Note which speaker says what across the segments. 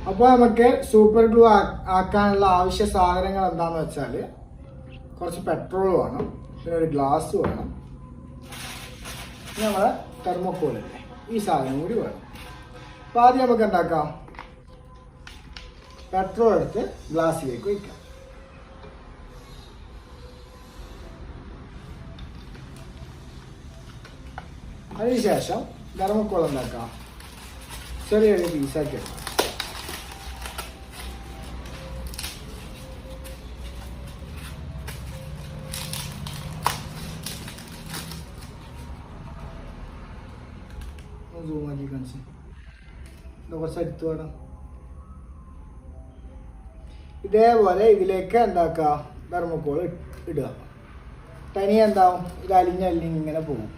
Speaker 1: അപ്പോൾ നമുക്ക് super glue ആക്കാനുള്ള ആവശ്യ സാധനങ്ങൾ എന്താണെന്ന് വെച്ചാൽ കുറച്ച് പെട്രോൾ വേണം, പിന്നെ ഒരു ഗ്ലാസ് വേണം, പിന്നെ നമ്മളെ തെർമോക്കോളില്ലേ ഈ സാധനം കൂടി വേണം. അപ്പോൾ ആദ്യം നമുക്ക് എന്താക്കാം, പെട്രോൾ എടുത്ത് ഗ്ലാസ്സിലേക്ക് വയ്ക്കാം. അതിനുശേഷം തെർമോക്കോൾ എന്താക്കാം, ചെറിയൊരു പീസാക്കി എടുക്കാം. സൂമാക്കി കാണിച്ച് കുറച്ച് അടുത്ത് വേണം. ഇതേപോലെ ഇതിലേക്ക് എന്താക്കുക, തെർമോക്കോൾ ഇടുക. തനിയെ എന്താവും, ഇത് അലിഞ്ഞിങ്ങനെ പോകും.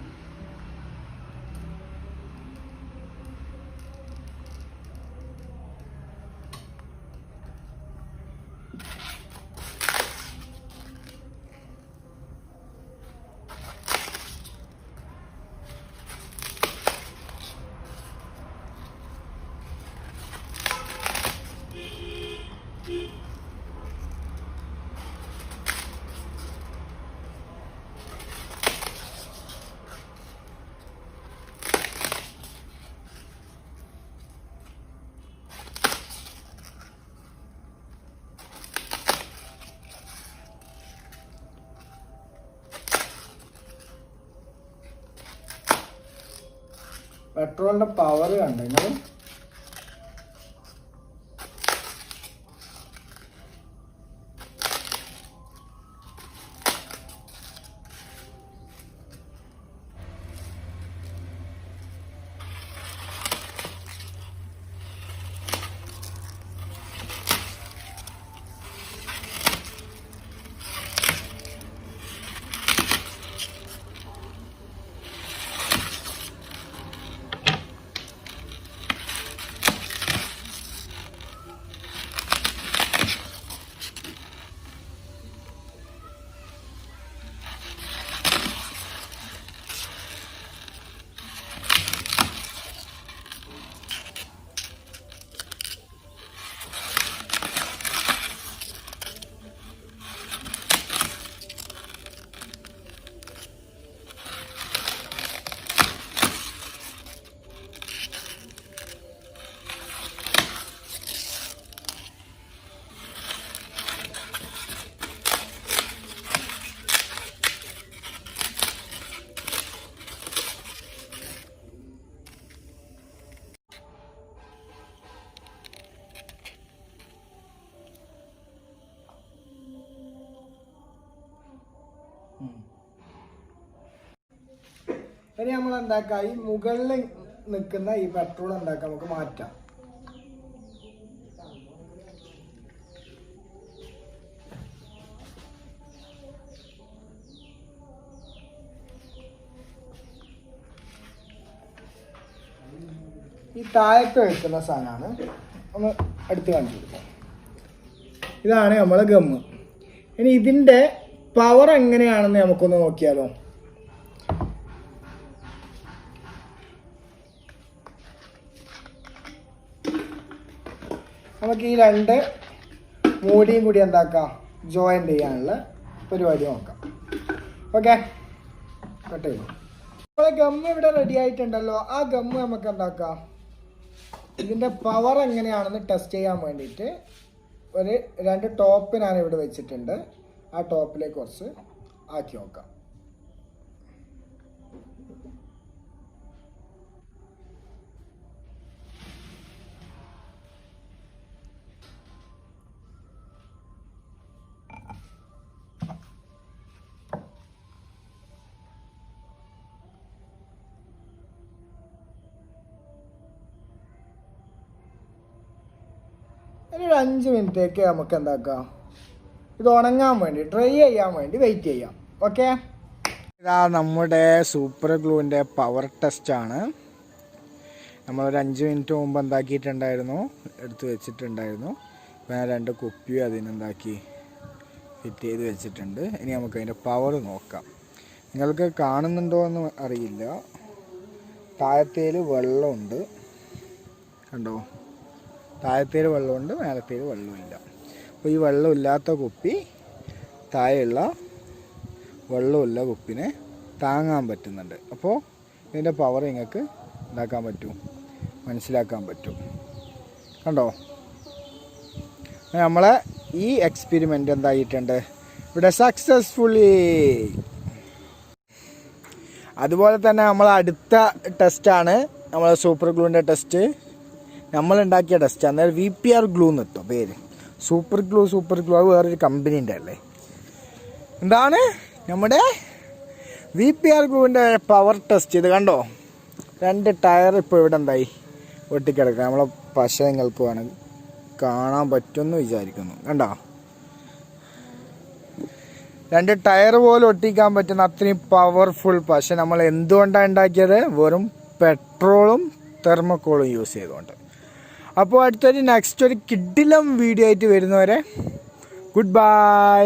Speaker 1: പെട്രോളിന്റെ പവർ കണ്ടോ നിങ്ങൾ? ഇനി നമ്മൾ എന്താക്കാം, ഈ മുകളിൽ നിൽക്കുന്ന ഈ പെട്രോൾ എന്താക്കാം, നമുക്ക് മാറ്റാം. ഈ താഴത്ത് വെക്കുന്ന സാധനമാണ് ഒന്ന് അടുത്ത് കാണിച്ചു കൊടുക്കാം. ഇതാണ് നമ്മളെ ഗമ്മ്. ഇനി ഇതിൻ്റെ പവർ എങ്ങനെയാണെന്ന് നമുക്കൊന്ന് നോക്കിയാലോ. നമുക്ക് ഈ രണ്ട് മൂടിയും കൂടി എന്താക്കാം, ജോയിൻ്റ് ചെയ്യാനുള്ള പരിപാടി നോക്കാം. ഓക്കെ, കട്ട് ചെയ്തു. നമ്മളെ ഗമ്മ് ഇവിടെ റെഡി ആയിട്ടുണ്ടല്ലോ. ആ ഗമ്മ് നമുക്ക് എന്താക്കാം, ഇതിൻ്റെ പവർ എങ്ങനെയാണെന്ന് ടെസ്റ്റ് ചെയ്യാൻ വേണ്ടിയിട്ട് ഒരു രണ്ട് ടോപ്പ് ഞാൻ ഇവിടെ വെച്ചിട്ടുണ്ട്. ആ ടോപ്പിലേക്ക് കുറച്ച് ആക്കി നോക്കാം. ഒരു 5 മിനിറ്റേക്ക് നമുക്ക് എന്താക്കാം, ഇത് ഉണങ്ങാൻ വേണ്ടി, ഡ്രൈ ചെയ്യാൻ വേണ്ടി വെയിറ്റ് ചെയ്യാം. ഓക്കെ, ഇതാ നമ്മുടെ സൂപ്പർ ഗ്ലൂവിൻ്റെ പവർ ടെസ്റ്റാണ്. നമ്മളൊരു 5 മിനിറ്റ് മുമ്പ് എന്താക്കിയിട്ടുണ്ടായിരുന്നു, എടുത്ത് വെച്ചിട്ടുണ്ടായിരുന്നു. അപ്പോൾ ഞാൻ 2 കുപ്പിയും അതിനെന്താക്കി ഫിറ്റ് ചെയ്ത് വെച്ചിട്ടുണ്ട്. ഇനി നമുക്ക് അതിൻ്റെ പവർ നോക്കാം. നിങ്ങൾക്ക് കാണുന്നുണ്ടോ എന്ന് അറിയില്ല, താഴത്തേൽ വെള്ളമുണ്ട് കണ്ടോ, താഴത്തേൽ വെള്ളമുണ്ട്, മേലത്തേൽ വെള്ളമില്ല. അപ്പോൾ ഈ വെള്ളമില്ലാത്ത കുപ്പി താഴെയുള്ള വെള്ളമില്ല കുപ്പിനെ താങ്ങാൻ പറ്റുന്നുണ്ട്. അപ്പോൾ ഇതിൻ്റെ പവർ നിങ്ങൾക്ക് ഉണ്ടാക്കാൻ പറ്റും, മനസ്സിലാക്കാൻ പറ്റും. കണ്ടോ? നമ്മളെ ഈ എക്സ്പെരിമെൻ്റ് എന്തായിട്ടുണ്ട് ഇവിടെ സക്സസ്ഫുള്ളി. അതുപോലെ തന്നെ നമ്മൾ അടുത്ത ടെസ്റ്റാണ് നമ്മളെ സൂപ്പർ ഗ്ലൂവിൻ്റെ ടെസ്റ്റ്. നമ്മളുണ്ടാക്കിയ ടെസ്റ്റ് അന്നേരം VPR ഗ്ലൂ എന്ന് കിട്ടും പേര്. സൂപ്പർ ഗ്ലൂ അത് വേറൊരു കമ്പനീൻ്റെ അല്ലേ. എന്താണ് നമ്മുടെ VPR ഗ്ലൂവിൻ്റെ പവർ ടെസ്റ്റ്. ഇത് കണ്ടോ, 2 ടയർ ഇപ്പോൾ ഇവിടെ എന്തായി ഒട്ടിക്കിടക്കുക. നമ്മളെ പശ നിങ്ങൾക്ക് വേണം കാണാൻ പറ്റുമെന്ന് വിചാരിക്കുന്നു. കണ്ടോ, 2 ടയർ പോലും ഒട്ടിക്കാൻ പറ്റുന്ന അത്രയും പവർഫുൾ പശ. നമ്മൾ എന്തുകൊണ്ടാണ് ഉണ്ടാക്കിയത്? വെറും പെട്രോളും തെർമോക്കോളും യൂസ് ചെയ്തുകൊണ്ട്. അപ്പോൾ അടുത്തൊരു നെക്സ്റ്റ് ഒരു കിഡിലം വീഡിയോ ആയിട്ട് വരുന്നവരെ ഗുഡ് ബൈ.